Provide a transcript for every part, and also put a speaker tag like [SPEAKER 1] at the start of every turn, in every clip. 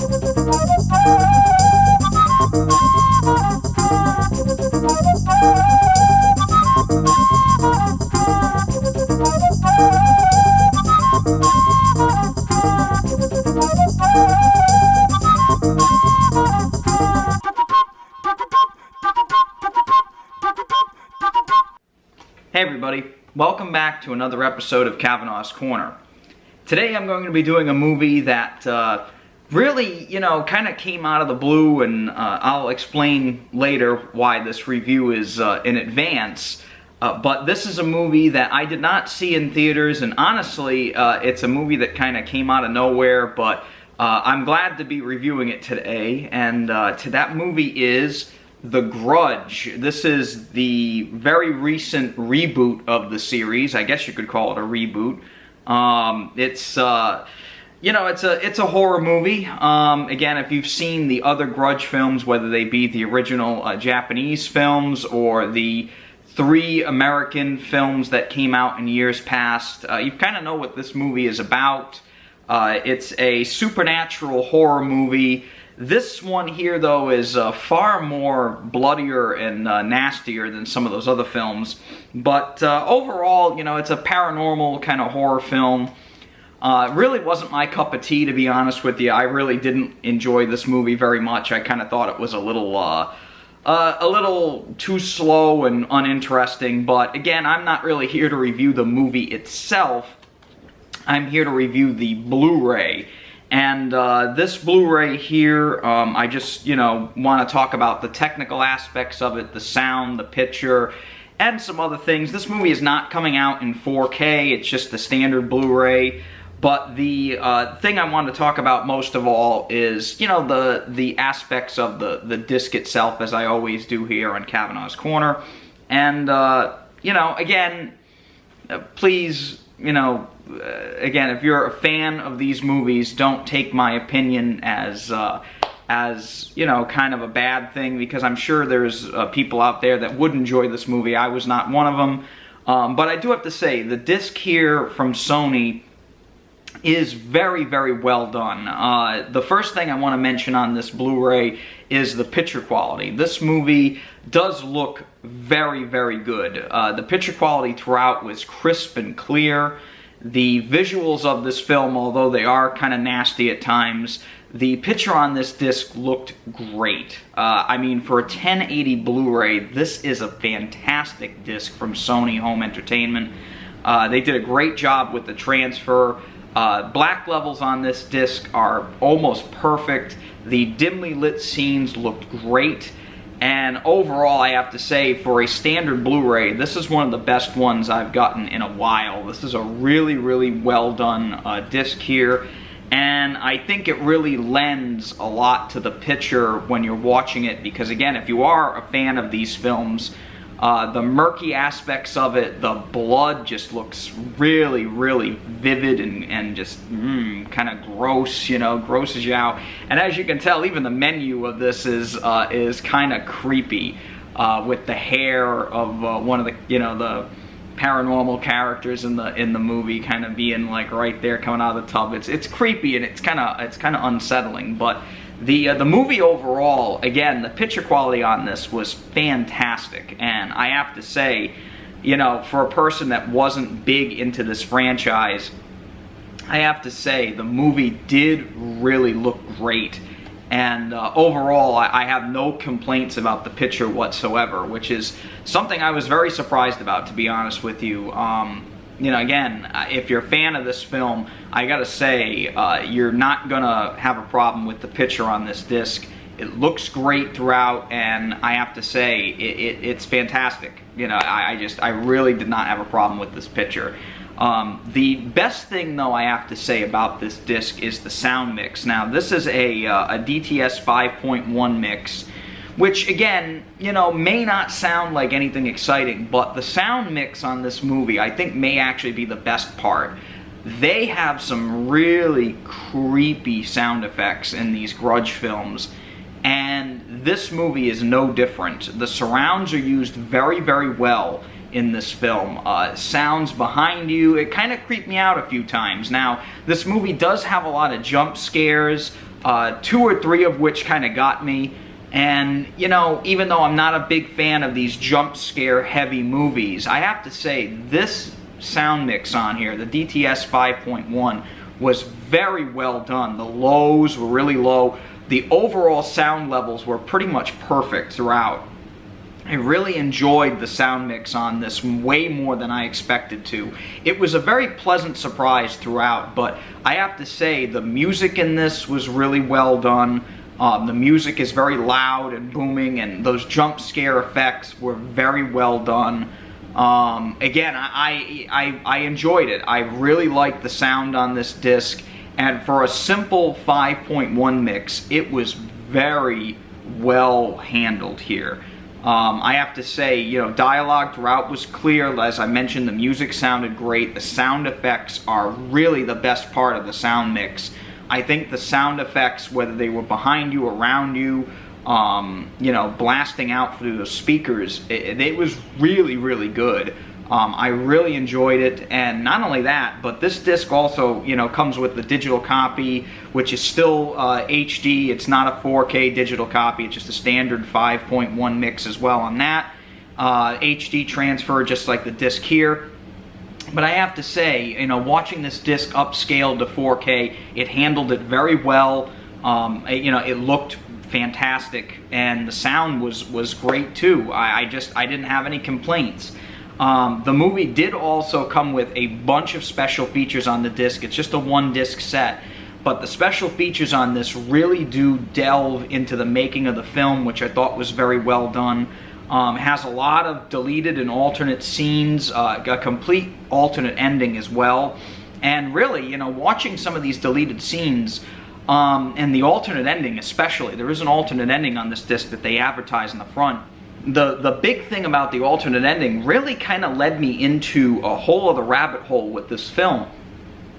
[SPEAKER 1] Hey everybody, welcome back to another episode of Kavanaugh's Corner. Today I'm going to be doing a movie that really, kind of came out of the blue, and I'll explain later why this review is in advance. But this is a movie that I did not see in theaters, and honestly, it's a movie that kind of came out of nowhere, but I'm glad to be reviewing it today, and that movie is The Grudge. This is the very recent reboot of the series. I guess you could call it a reboot. It's a horror movie. Again, if you've seen the other Grudge films, whether they be the original Japanese films or the 3 American films that came out in years past, you kind of know what this movie is about. It's a supernatural horror movie. This one here, though, is far more bloodier and nastier than some of those other films. But overall, it's a paranormal kind of horror film. It really wasn't my cup of tea, to be honest with you. I really didn't enjoy this movie very much. I kind of thought it was a little too slow and uninteresting. But again, I'm not really here to review the movie itself. I'm here to review the Blu-ray. And this Blu-ray here, I just, want to talk about the technical aspects of it, the sound, the picture, and some other things. This movie is not coming out in 4K, it's just the standard Blu-ray. But the thing I want to talk about most of all is, the aspects of the disc itself, as I always do here on Kavanaugh's Corner. And, again, please, again, if you're a fan of these movies, don't take my opinion as kind of a bad thing, because I'm sure there's people out there that would enjoy this movie. I was not one of them. But I do have to say, the disc here from Sony is very, very well done. The first thing I want to mention on this Blu-ray is the picture quality. This movie does look very, very good. The picture quality throughout was crisp and clear. The visuals of this film, although they are kind of nasty at times, the picture on this disc looked great. I mean, for a 1080 Blu-ray, this is a fantastic disc from Sony Home Entertainment. They did a great job with the transfer. Black levels on this disc are almost perfect. The dimly lit scenes looked great. And overall, I have to say, for a standard Blu-ray, this is one of the best ones I've gotten in a while. This is a really, really well done disc here. And I think it really lends a lot to the picture when you're watching it, because again, if you are a fan of these films, the murky aspects of it, the blood just looks really, really vivid and just kind of gross, grosses you out. And as you can tell, even the menu of this is kind of creepy, with the hair of one of the, the paranormal characters in the movie kind of being like right there coming out of the tub. It's creepy, and it's kind of unsettling, but the movie overall, again, the picture quality on this was fantastic, and I have to say, for a person that wasn't big into this franchise, I have to say the movie did really look great, and overall, I have no complaints about the picture whatsoever, which is something I was very surprised about, to be honest with you. Again, if you're a fan of this film, I gotta say, you're not gonna have a problem with the picture on this disc. It looks great throughout, and I have to say, it's fantastic. I really did not have a problem with this picture. The best thing, though, I have to say about this disc is the sound mix. Now, this is a DTS 5.1 mix, which, again, may not sound like anything exciting, but the sound mix on this movie, I think, may actually be the best part. They have some really creepy sound effects in these Grudge films, and this movie is no different. The surrounds are used very, very well in this film. Sounds behind you, it kind of creeped me out a few times. Now, this movie does have a lot of jump scares, 2 or 3 of which kind of got me. And, you know, even though I'm not a big fan of these jump scare heavy movies, I have to say this sound mix on here, the DTS 5.1, was very well done. The lows were really low. The overall sound levels were pretty much perfect throughout. I really enjoyed the sound mix on this way more than I expected to. It was a very pleasant surprise throughout, but I have to say the music in this was really well done. The music is very loud and booming, and those jump scare effects were very well done. Again, I enjoyed it. I really liked the sound on this disc, and for a simple 5.1 mix, it was very well handled here. I have to say, you know, dialogue throughout was clear. As I mentioned, the music sounded great. The sound effects are really the best part of the sound mix. I think the sound effects, whether they were behind you, around you, you know, blasting out through the speakers, it was really, really good. I really enjoyed it, and not only that, but this disc also, you know, comes with the digital copy, which is still HD. It's not a 4K digital copy. It's just a standard 5.1 mix as well on that. HD transfer, just like the disc here. But I have to say, you know, watching this disc upscaled to 4K, it handled it very well. You know, it looked fantastic, and the sound was great too. I didn't have any complaints. The movie did also come with a bunch of special features on the disc. It's just a 1-disc set, but the special features on this really do delve into the making of the film, which I thought was very well done. Has a lot of deleted and alternate scenes, a complete alternate ending as well. And really, you know, watching some of these deleted scenes, and the alternate ending especially, there is an alternate ending on this disc that they advertise in the front. The big thing about the alternate ending really kind of led me into a whole other rabbit hole with this film.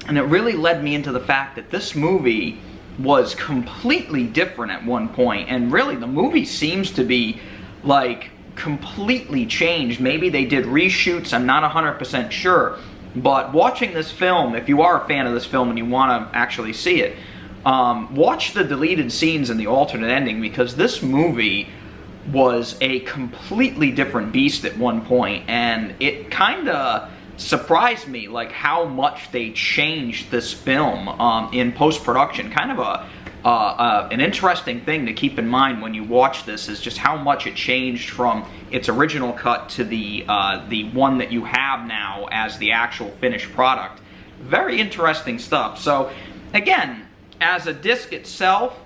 [SPEAKER 1] And it really led me into the fact that this movie was completely different at one point. And really, the movie seems to be, like, completely changed. Maybe they did reshoots, I'm not 100% sure. But watching this film, if you are a fan of this film and you want to actually see it, watch the deleted scenes and the alternate ending, because this movie was a completely different beast at one point, and it kind of surprised me, like, how much they changed this film in post-production. Kind of an interesting thing to keep in mind when you watch this is just how much it changed from its original cut to the one that you have now as the actual finished product. Very interesting stuff. So, again, as a disc itself,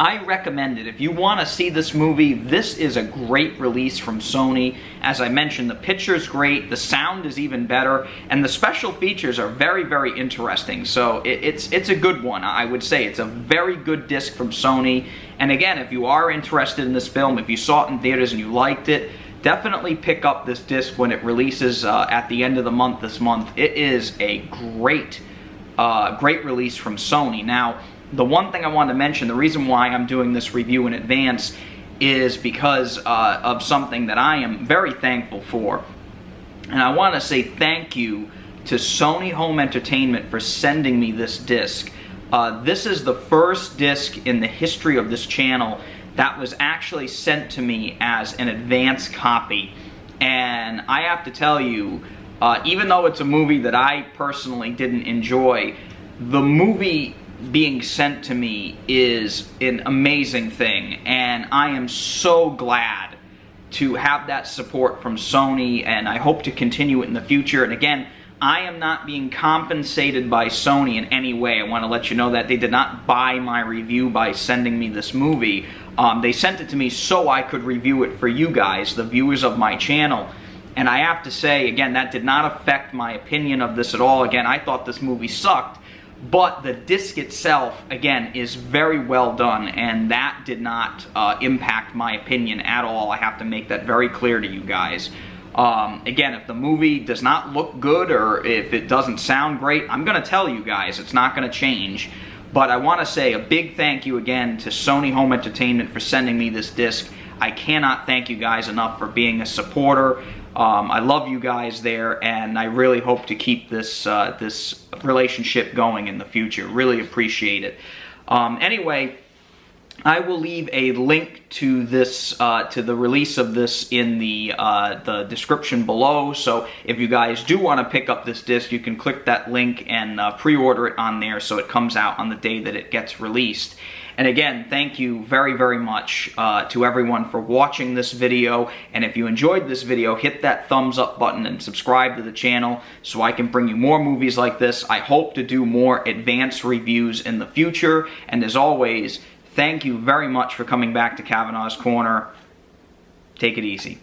[SPEAKER 1] I recommend it. If you want to see this movie, this is a great release from Sony. As I mentioned, the picture's great, the sound is even better, and the special features are very, very interesting. So it's a good one, I would say. It's a very good disc from Sony. And again, if you are interested in this film, if you saw it in theaters and you liked it, definitely pick up this disc when it releases at the end of the month this month. It is a great release from Sony. Now, the one thing I wanted to mention, the reason why I'm doing this review in advance, is because of something that I am very thankful for. And I want to say thank you to Sony Home Entertainment for sending me this disc. This is the first disc in the history of this channel that was actually sent to me as an advance copy. And I have to tell you, even though it's a movie that I personally didn't enjoy, the movie being sent to me is an amazing thing, and I am so glad to have that support from Sony, and I hope to continue it in the future. And again, I am not being compensated by Sony in any way. I want to let you know that they did not buy my review by sending me this movie. They sent it to me so I could review it for you guys, the viewers of my channel. And I have to say, again, that did not affect my opinion of this at all. Again, I thought this movie sucked. But the disc itself, again, is very well done, and that did not impact my opinion at all. I have to make that very clear to you guys. Again, if the movie does not look good or if it doesn't sound great, I'm going to tell you guys. It's not going to change. But I want to say a big thank you again to Sony Home Entertainment for sending me this disc. I cannot thank you guys enough for being a supporter. I love you guys there, and I really hope to keep this this relationship going in the future. Really appreciate it. Anyway, I will leave a link to this, to the release of this in the description below. So if you guys do want to pick up this disc, you can click that link and pre-order it on there so it comes out on the day that it gets released. And again, thank you very, very much to everyone for watching this video. And if you enjoyed this video, hit that thumbs up button and subscribe to the channel so I can bring you more movies like this. I hope to do more advanced reviews in the future. And as always, thank you very much for coming back to Kavanaugh's Corner. Take it easy.